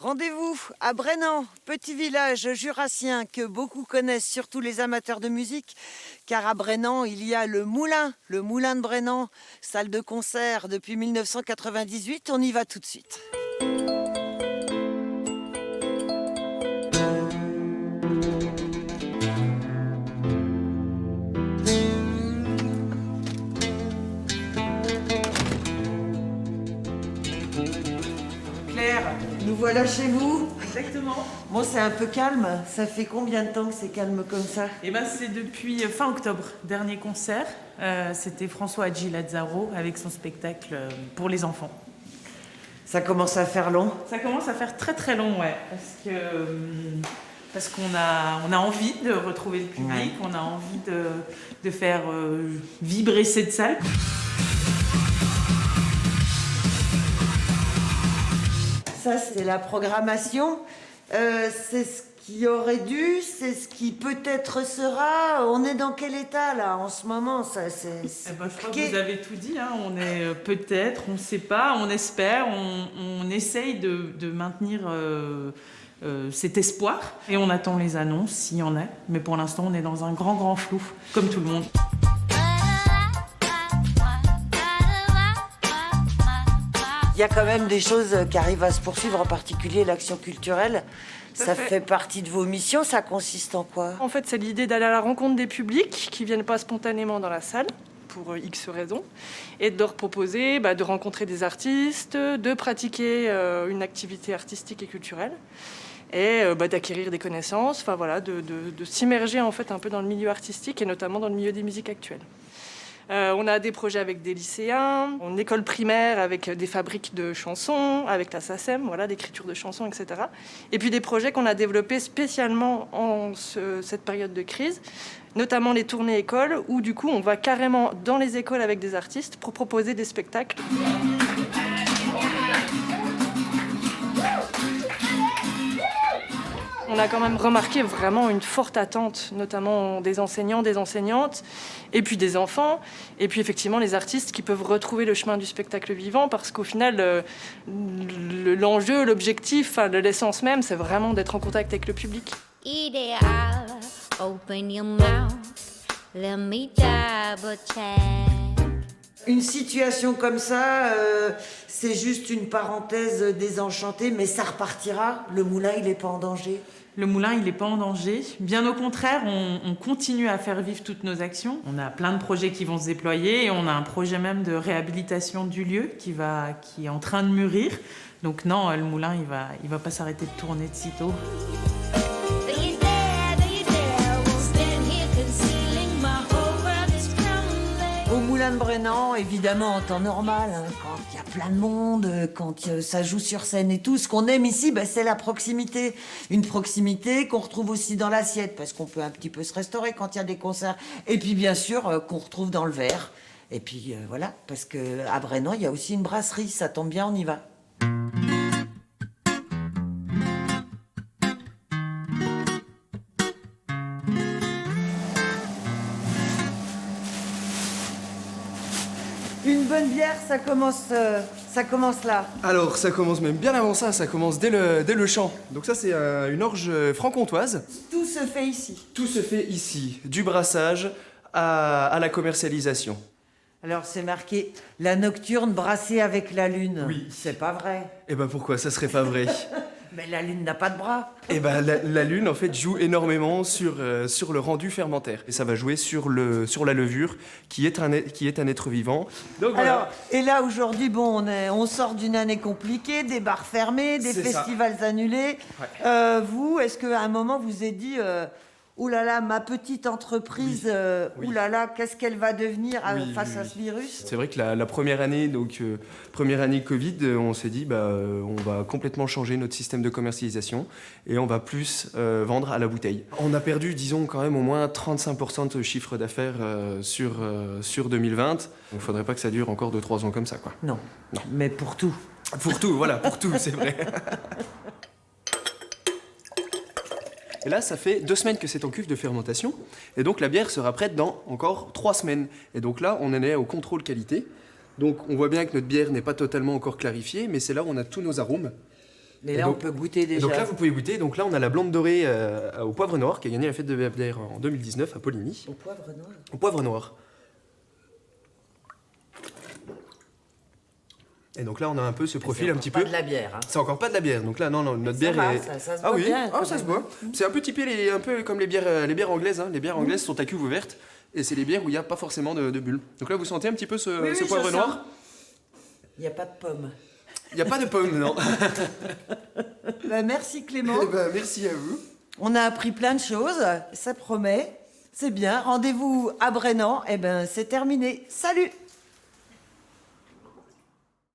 Rendez-vous à Brennan, petit village jurassien que beaucoup connaissent, surtout les amateurs de musique, car à Brennan, il y a le moulin de Brennan, salle de concert depuis 1998. On y va tout de suite. Claire, nous voilà chez vous. Exactement. Bon, c'est un peu calme. Ça fait combien de temps que c'est calme comme ça? Et ben c'est depuis fin octobre. Dernier concert, c'était François Hadji Lazzaro avec son spectacle pour les enfants. Ça commence à faire long. Ça commence à faire très très long, ouais, parce qu'on a envie de retrouver le public, Ouais. on a envie de faire vibrer cette salle. Ça, c'est la programmation. C'est ce qui aurait dû, c'est ce qui peut-être sera. On est dans quel état, là, en ce moment ça, Eh ben, je crois que vous avez tout dit, hein. On est peut-être, on ne sait pas, on espère, on essaye de maintenir cet espoir. Et on attend les annonces, s'il y en a. Mais pour l'instant, on est dans un grand flou, comme tout le monde. Il y a quand même des choses qui arrivent à se poursuivre, en particulier l'action culturelle. Ça fait partie de vos missions, ça consiste en quoi? En fait, c'est l'idée d'aller à la rencontre des publics qui ne viennent pas spontanément dans la salle, pour X raisons, et de leur proposer de rencontrer des artistes, de pratiquer une activité artistique et culturelle, et d'acquérir des connaissances, de s'immerger en fait un peu dans le milieu artistique, et notamment dans le milieu des musiques actuelles. On a des projets avec des lycéens, une école primaire avec des fabriques de chansons, avec la SACEM, d'écriture de chansons, etc. Et puis des projets qu'on a développés spécialement en cette période de crise, notamment les tournées écoles, où du coup on va carrément dans les écoles avec des artistes pour proposer des spectacles. On a quand même remarqué vraiment une forte attente, notamment des enseignants, des enseignantes, et puis des enfants, et puis effectivement les artistes qui peuvent retrouver le chemin du spectacle vivant, parce qu'au final, l'enjeu, l'objectif, l'essence même, c'est vraiment d'être en contact avec le public. Ideal, open your mouth, let me double check. Une situation comme ça, c'est juste une parenthèse désenchantée, mais ça repartira. Le moulin, il n'est pas en danger. Le moulin, il n'est pas en danger. Bien au contraire, on continue à faire vivre toutes nos actions. On a plein de projets qui vont se déployer et on a un projet même de réhabilitation du lieu qui est en train de mûrir. Donc non, le moulin, il va pas s'arrêter de tourner de sitôt. Au moulin de Brennan, évidemment, en temps normal, hein, quand il y a plein de monde, quand ça joue sur scène et tout, ce qu'on aime ici, c'est la proximité. Une proximité qu'on retrouve aussi dans l'assiette, parce qu'on peut un petit peu se restaurer quand il y a des concerts. Et puis, bien sûr, qu'on retrouve dans le verre. Et puis, voilà, parce qu'à Brennan, il y a aussi une brasserie. Ça tombe bien, on y va. Une bonne bière, ça commence là. Alors, ça commence même bien avant ça, ça commence dès le chant. Donc ça, c'est une orge franc-comtoise. Tout se fait ici. Tout se fait ici, du brassage à la commercialisation. Alors, c'est marqué « La nocturne brassée avec la lune ». Oui. C'est pas vrai. Eh ben pourquoi ça serait pas vrai? Mais la lune n'a pas de bras. Eh ben la lune, en fait, joue énormément sur le rendu fermentaire. Et ça va jouer sur la levure, qui est un être vivant. Donc voilà. Alors, et là, aujourd'hui, on sort d'une année compliquée, des bars fermés, des C'est ça. festivals annulés. Ouais. Vous, est-ce qu'à un moment, vous vous êtes dit ouh là là, ma petite entreprise, Oui. ouh là là, qu'est-ce qu'elle va devenir Oui, face oui, à oui. ce virus? C'est vrai que la première année, première année Covid, on s'est dit on va complètement changer notre système de commercialisation et on va plus vendre à la bouteille. On a perdu, disons, quand même au moins 35% de chiffre d'affaires sur 2020. Il ne faudrait pas que ça dure encore 2-3 ans comme ça, quoi. Non. Non. Mais pour tout. Pour tout, voilà, pour tout, c'est vrai. Et là, ça fait 2 semaines que c'est en cuve de fermentation. Et donc, la bière sera prête dans encore 3 semaines. Et donc là, on en est au contrôle qualité. Donc, on voit bien que notre bière n'est pas totalement encore clarifiée, mais c'est là où on a tous nos arômes. Mais Et là, donc- on peut goûter Et déjà. donc là, vous pouvez goûter. Donc là, on a la blonde dorée au poivre noir qui a gagné la fête de BFDR en 2019 à Poligny. Au poivre noir. Au poivre noir. Et donc là, on a un peu ce profil un petit Pas peu. de la bière. Hein. C'est encore pas de la bière. Donc là, non, notre Ça bière va, est. ça se Ah boit oui, bien, ah, quand ça se même. boit. C'est un peu typé un peu comme les bières anglaises. Hein. Les bières anglaises sont à cuve ouverte. Et c'est les bières où il n'y a pas forcément de bulles. Donc là, vous sentez un petit peu ce Oui, ce je poivre sens. noir. Il n'y a pas de pommes. Il n'y a pas de pommes, non. Bah, merci Clément. Eh ben, merci à vous. On a appris plein de choses, ça promet. C'est bien. Rendez-vous à Brennan. Eh ben, c'est terminé. Salut!